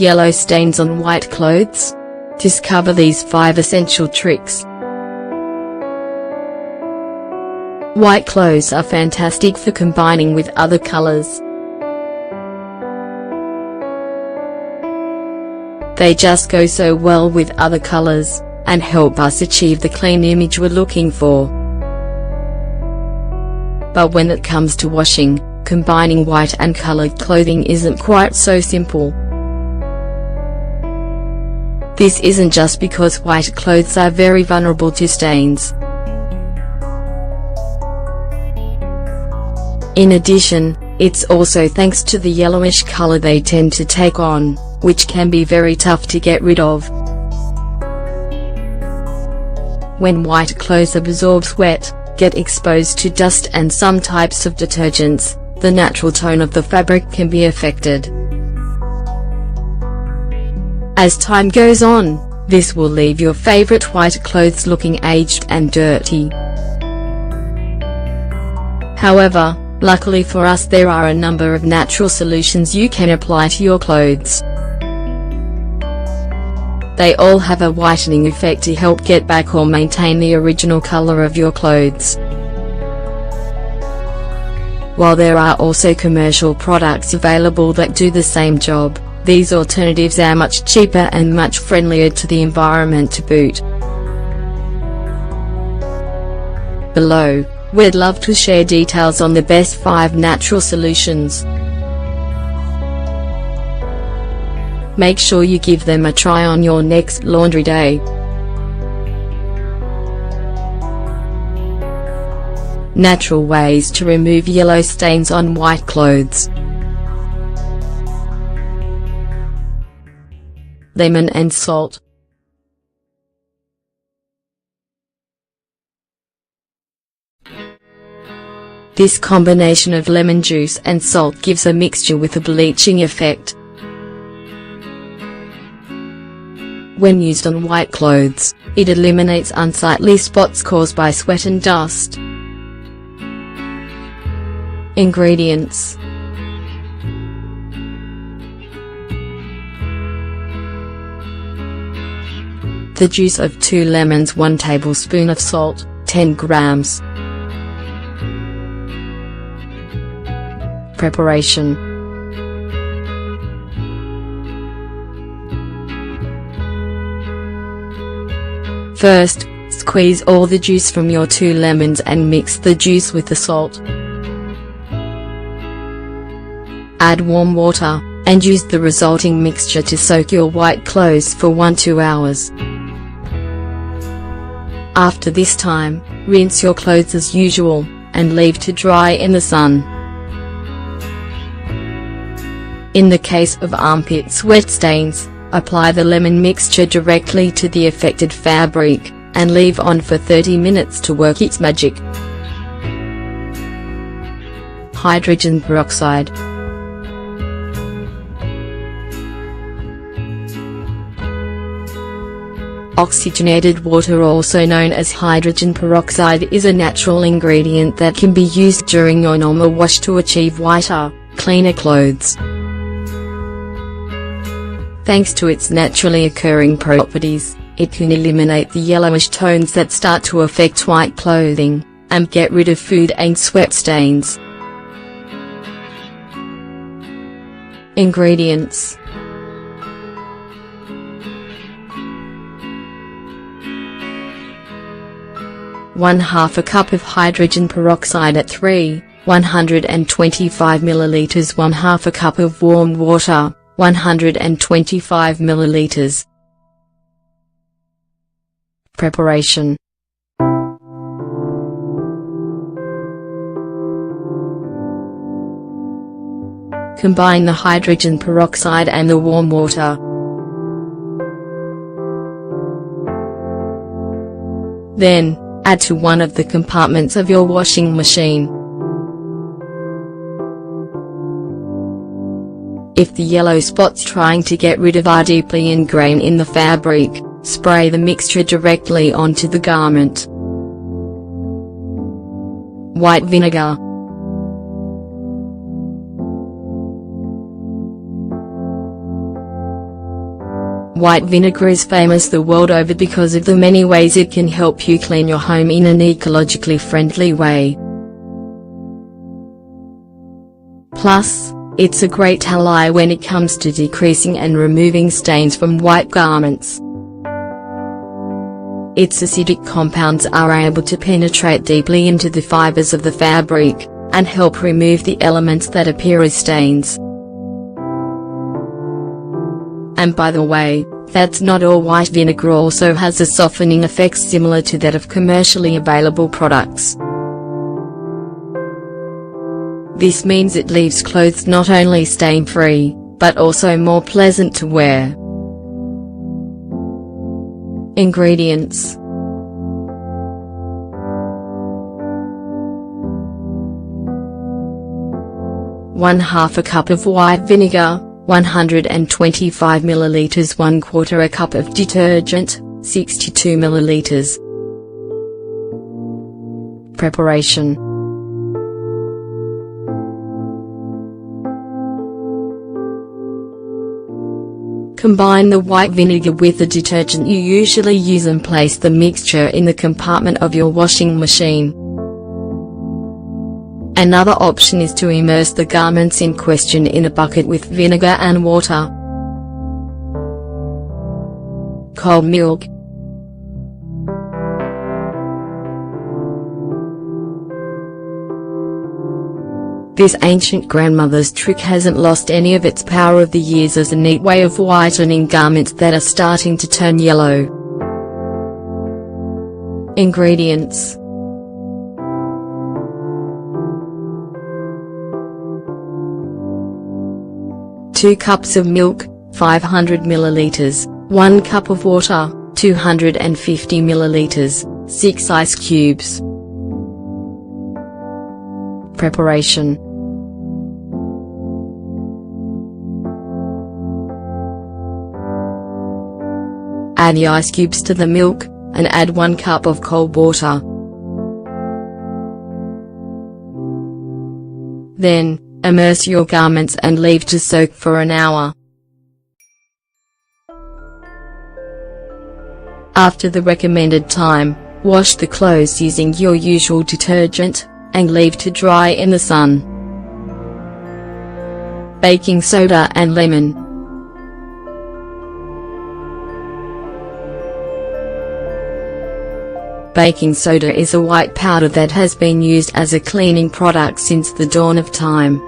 Yellow stains on white clothes? Discover these 5 essential tricks. White clothes are fantastic for combining with other colors. They just go so well with other colors, and help us achieve the clean image we're looking for. But when it comes to washing, combining white and colored clothing isn't quite so simple. This isn't just because white clothes are very vulnerable to stains. In addition, it's also thanks to the yellowish color they tend to take on, which can be very tough to get rid of. When white clothes absorb sweat, get exposed to dust and some types of detergents, the natural tone of the fabric can be affected. As time goes on, this will leave your favorite white clothes looking aged and dirty. However, luckily for us, there are a number of natural solutions you can apply to your clothes. They all have a whitening effect to help get back or maintain the original color of your clothes. While there are also commercial products available that do the same job, these alternatives are much cheaper and much friendlier to the environment to boot. Below, we'd love to share details on the best 5 natural solutions. Make sure you give them a try on your next laundry day. Natural ways to remove yellow stains on white clothes. Lemon and salt. This combination of lemon juice and salt gives a mixture with a bleaching effect. When used on white clothes, it eliminates unsightly spots caused by sweat and dust. Ingredients: the juice of 2 lemons, 1 tablespoon of salt, 10 grams. Preparation: first, squeeze all the juice from your 2 lemons and mix the juice with the salt. Add warm water, and use the resulting mixture to soak your white clothes for 1–2 hours. After this time, rinse your clothes as usual, and leave to dry in the sun. In the case of armpit sweat stains, apply the lemon mixture directly to the affected fabric, and leave on for 30 minutes to work its magic. Hydrogen peroxide. Oxygenated water, also known as hydrogen peroxide, is a natural ingredient that can be used during your normal wash to achieve whiter, cleaner clothes. Thanks to its naturally occurring properties, it can eliminate the yellowish tones that start to affect white clothing, and get rid of food and sweat stains. Ingredients: 1/2 cup of hydrogen peroxide at 125 milliliters, 1/2 cup of warm water, 125 milliliters. Preparation: combine the hydrogen peroxide and the warm water. Then, add to one of the compartments of your washing machine. If the yellow spots trying to get rid of are deeply ingrained in the fabric, spray the mixture directly onto the garment. White vinegar. White vinegar is famous the world over because of the many ways it can help you clean your home in an ecologically friendly way. Plus, it's a great ally when it comes to decreasing and removing stains from white garments. Its acidic compounds are able to penetrate deeply into the fibers of the fabric, and help remove the elements that appear as stains. And by the way, that's not all. White vinegar also has a softening effect similar to that of commercially available products. This means it leaves clothes not only stain-free, but also more pleasant to wear. Ingredients: 1/2 a cup of white vinegar, 125 ml, 1/4 a cup of detergent, 62 ml. Preparation: combine the white vinegar with the detergent you usually use and place the mixture in the compartment of your washing machine. Another option is to immerse the garments in question in a bucket with vinegar and water. Cold milk. This ancient grandmother's trick hasn't lost any of its power of the years as a neat way of whitening garments that are starting to turn yellow. Ingredients: 2 cups of milk, 500 ml, 1 cup of water, 250 ml, 6 ice cubes. Preparation: add the ice cubes to the milk, and add 1 cup of cold water. Then, immerse your garments and leave to soak for an hour. After the recommended time, wash the clothes using your usual detergent, and leave to dry in the sun. Baking soda and lemon. Baking soda is a white powder that has been used as a cleaning product since the dawn of time.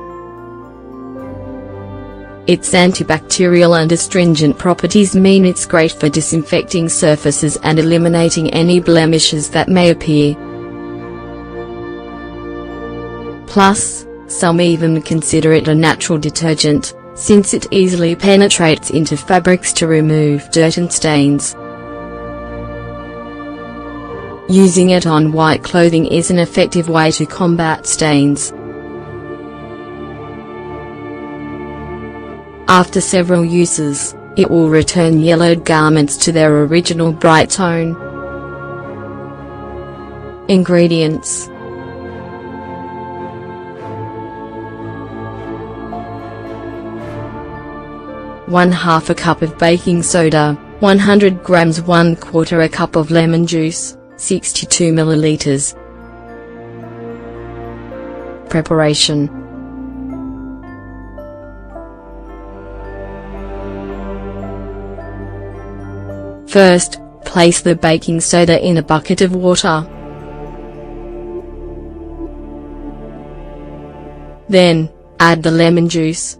Its antibacterial and astringent properties mean it's great for disinfecting surfaces and eliminating any blemishes that may appear. Plus, some even consider it a natural detergent, since it easily penetrates into fabrics to remove dirt and stains. Using it on white clothing is an effective way to combat stains. After several uses, it will return yellowed garments to their original bright tone. Ingredients: 1/2 a cup of baking soda, 100 grams, 1/4 a cup of lemon juice, 62 ml. Preparation: first, place the baking soda in a bucket of water. Then, add the lemon juice.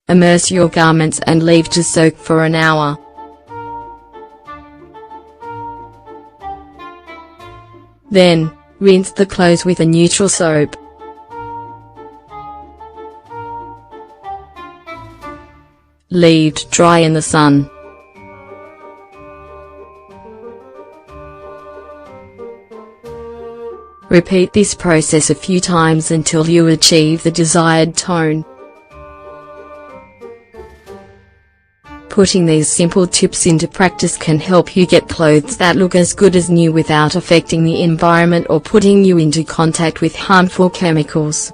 Immerse your garments and leave to soak for an hour. Then, rinse the clothes with a neutral soap. Leave to dry in the sun. Repeat this process a few times until you achieve the desired tone. Putting these simple tips into practice can help you get clothes that look as good as new without affecting the environment or putting you into contact with harmful chemicals.